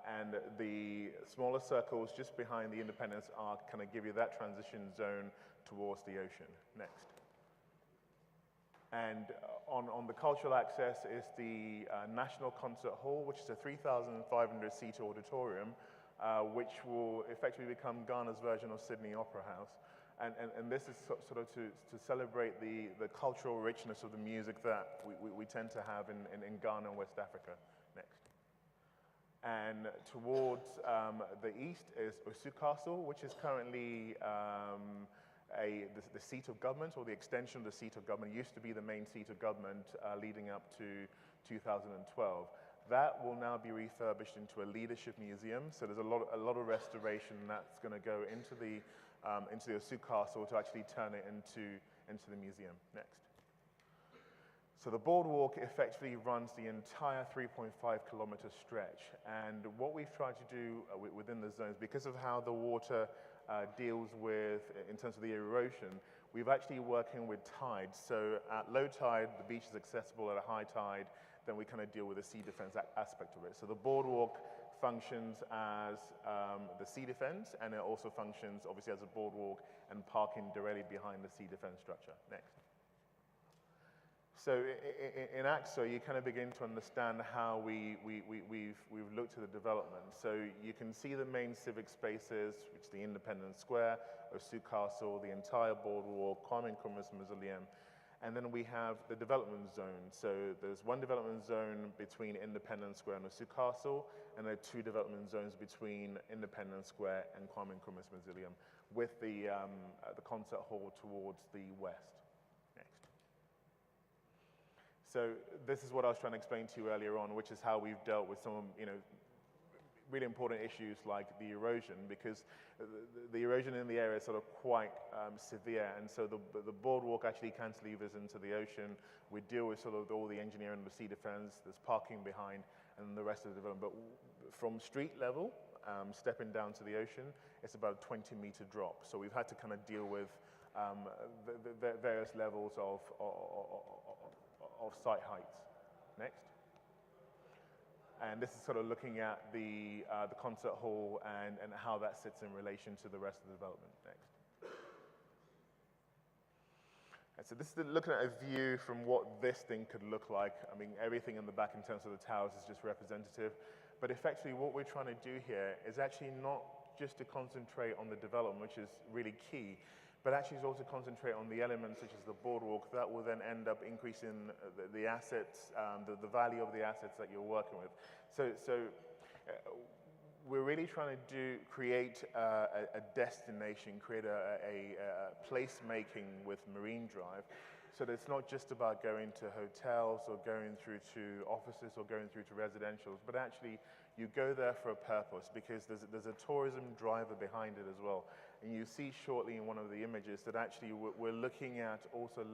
and the smaller circles just behind the Independence Arc kind of give you that transition zone towards the ocean. Next. And on the cultural access is the National Concert Hall, which is a 3,500-seat auditorium, which will effectively become Ghana's version of Sydney Opera House. And this is sort of to celebrate the cultural richness of the music that we tend to have in Ghana and West Africa. Next. And towards the east is Osu Castle, which is currently the seat of government, or the extension of the seat of government. It used to be the main seat of government leading up to 2012. That will now be refurbished into a leadership museum. So there's a lot of restoration that's going to go into the Osu Castle to actually turn it into the museum. Next. So the boardwalk effectively runs the entire 3.5-kilometer stretch. And what we've tried to do within the zones, because of how the water deals with, in terms of the erosion, we've actually working with tides. So at low tide, the beach is accessible. At a high tide, then we kind of deal with the sea defense aspect of it. So the boardwalk functions as the sea defense, and it also functions obviously as a boardwalk and parking directly behind the sea defense structure. Next. So in AXO, you kind of begin to understand how we've looked at the development. So you can see the main civic spaces, which is the Independence Square, Osu Castle, the entire boardwalk, Kwame Nkrumah's Mausoleum, and then we have the development zone. So there's one development zone between Independence Square and Osu Castle, and there are two development zones between Independence Square and Kwame Nkrumah's Mausoleum, with the concert hall towards the west. So this is what I was trying to explain to you earlier on, which is how we've dealt with some, really important issues like the erosion, because the erosion in the area is sort of quite severe, and so the boardwalk actually cantilevers into the ocean. We deal with sort of all the engineering of the sea defense, there's parking behind, and the rest of the development. But from street level, stepping down to the ocean, it's about a 20-meter drop. So we've had to kind of deal with the various levels of site heights. Next. And this is sort of looking at the concert hall and how that sits in relation to the rest of the development. Next. And so this is looking at a view from what this thing could look like. I mean, everything in the back in terms of the towers is just representative. But effectively, what we're trying to do here is actually not just to concentrate on the development, which is really key, but actually is also concentrate on the elements such as the boardwalk that will then end up increasing the assets, the value of the assets that you're working with. So we're really trying to create a destination, create a place-making with Marine Drive, so that it's not just about going to hotels or going through to offices or going through to residentials, but actually you go there for a purpose, because there's a tourism driver behind it as well. And you see shortly in one of the images that actually we're looking at also,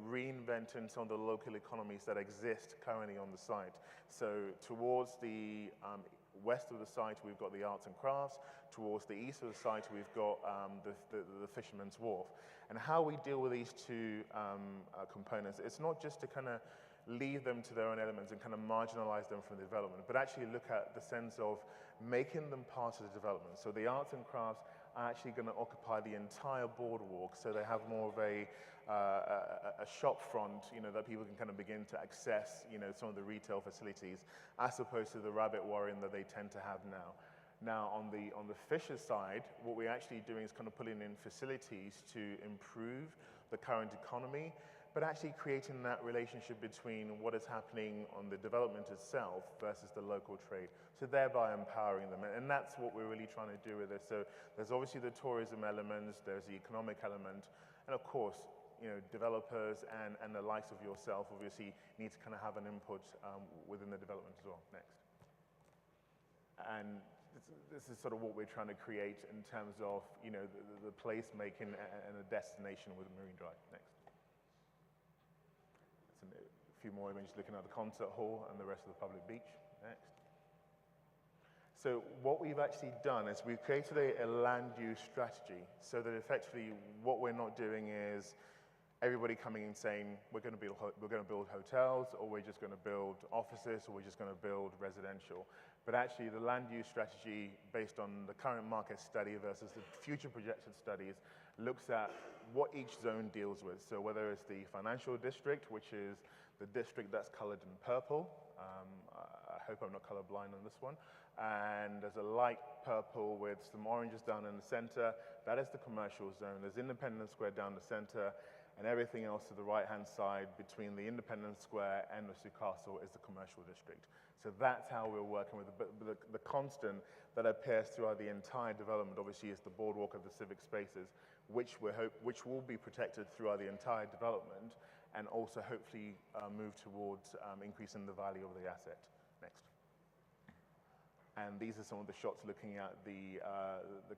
reinventing some of the local economies that exist currently on the site. So towards the west of the site, we've got the arts and crafts. Towards the east of the site, we've got the Fisherman's Wharf. And how we deal with these two components, it's not just to kind of leave them to their own elements and kind of marginalize them from the development, but actually look at the sense of making them part of the development. So the arts and crafts are actually going to occupy the entire boardwalk, so they have more of a shop front, that people can kind of begin to access, some of the retail facilities, as opposed to the rabbit warren that they tend to have now. Now, on the fisher side, what we're actually doing is kind of putting in facilities to improve the current economy, but actually creating that relationship between what is happening on the development itself versus the local trade, so thereby empowering them. And that's what we're really trying to do with this. So there's obviously the tourism elements, there's the economic element, and of course, developers and the likes of yourself obviously need to kind of have an input within the development as well. Next. And this is sort of what we're trying to create in terms of, the place making and a destination with Marine Drive. Next. A few more images looking at the concert hall and the rest of the public beach. Next. So what we've actually done is we've created a land use strategy, so that effectively what we're not doing is everybody coming in saying, we're going to build hotels, or we're just going to build offices, or we're just going to build residential. But actually, the land use strategy, based on the current market study versus the future projection studies, looks at what each zone deals with. So whether it's the financial district, which is the district that's colored in purple, I hope I'm not colorblind on this one, and there's a light purple with some oranges down in the center. That is the commercial zone. There's Independence Square down the center, and everything else to the right-hand side between the Independence Square and the Castle is the commercial district. So that's how we're working with the constant that appears throughout the entire development, obviously, is the boardwalk of the civic spaces, which will be protected throughout the entire development, and also hopefully move towards increasing the value of the asset. Next. And these are some of the shots looking at the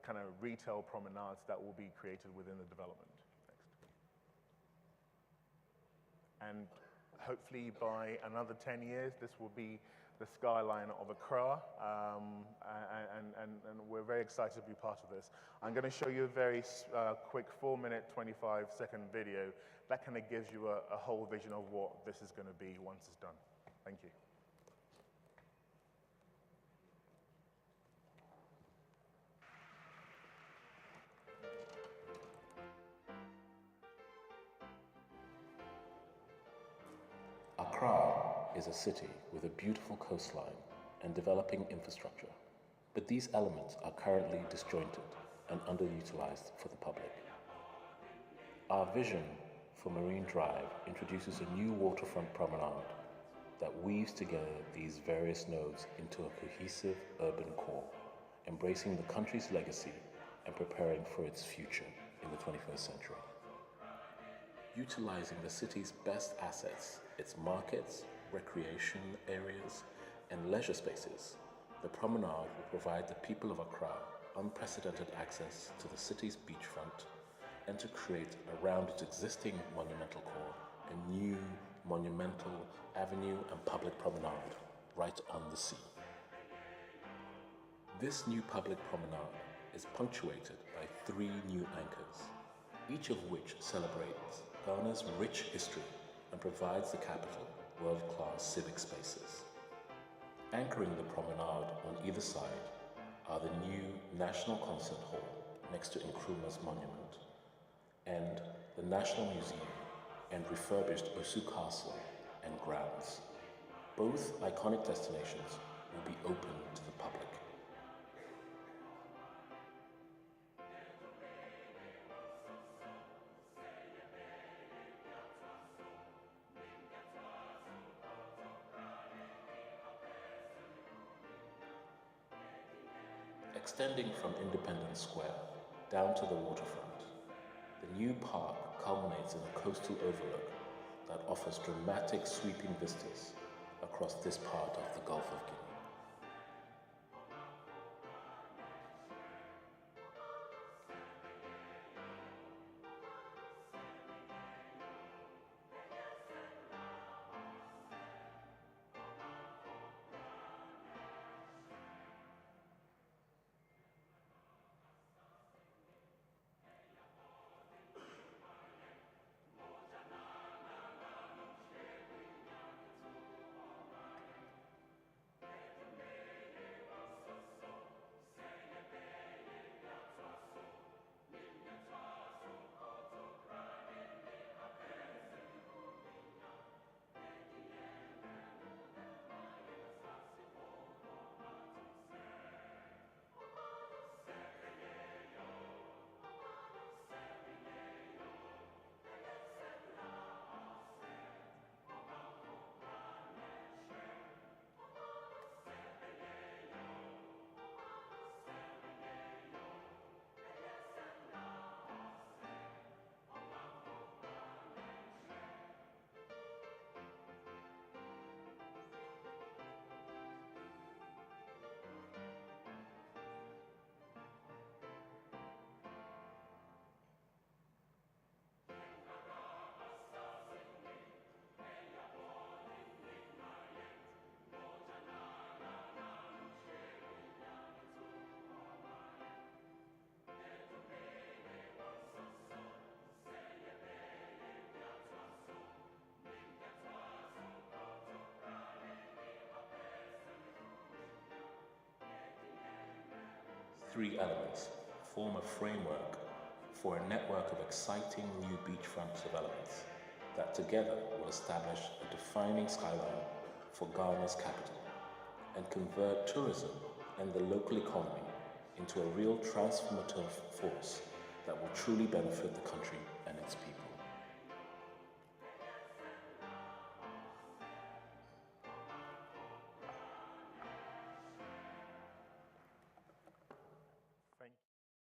kind of retail promenades that will be created within the development. Next. And hopefully by another 10 years, this will be the Skyline of Accra, and we're very excited to be part of this. I'm going to show you a very quick 4-minute, 25-second video that kind of gives you a whole vision of what this is going to be once it's done. Thank you. Accra is a city with a beautiful coastline and developing infrastructure, but these elements are currently disjointed and underutilized for the public. Our vision for Marine Drive introduces a new waterfront promenade that weaves together these various nodes into a cohesive urban core, embracing the country's legacy and preparing for its future in the 21st century. Utilizing the city's best assets, its markets, recreation areas, and leisure spaces, the promenade will provide the people of Accra unprecedented access to the city's beachfront and to create around its existing monumental core a new monumental avenue and public promenade right on the sea. This new public promenade is punctuated by 3 new anchors, each of which celebrates Ghana's rich history and provides the capital world-class civic spaces. Anchoring the promenade on either side are the new National Concert Hall next to Nkrumah's monument, and the National Museum and refurbished Osu Castle and grounds. Both iconic destinations will be open to the public. Extending from Independence Square down to the waterfront, the new park culminates in a coastal overlook that offers dramatic sweeping vistas across this part of the Gulf of Guinea. three elements form a framework for a network of exciting new beachfront developments that together will establish a defining skyline for Ghana's capital and convert tourism and the local economy into a real transformative force that will truly benefit the country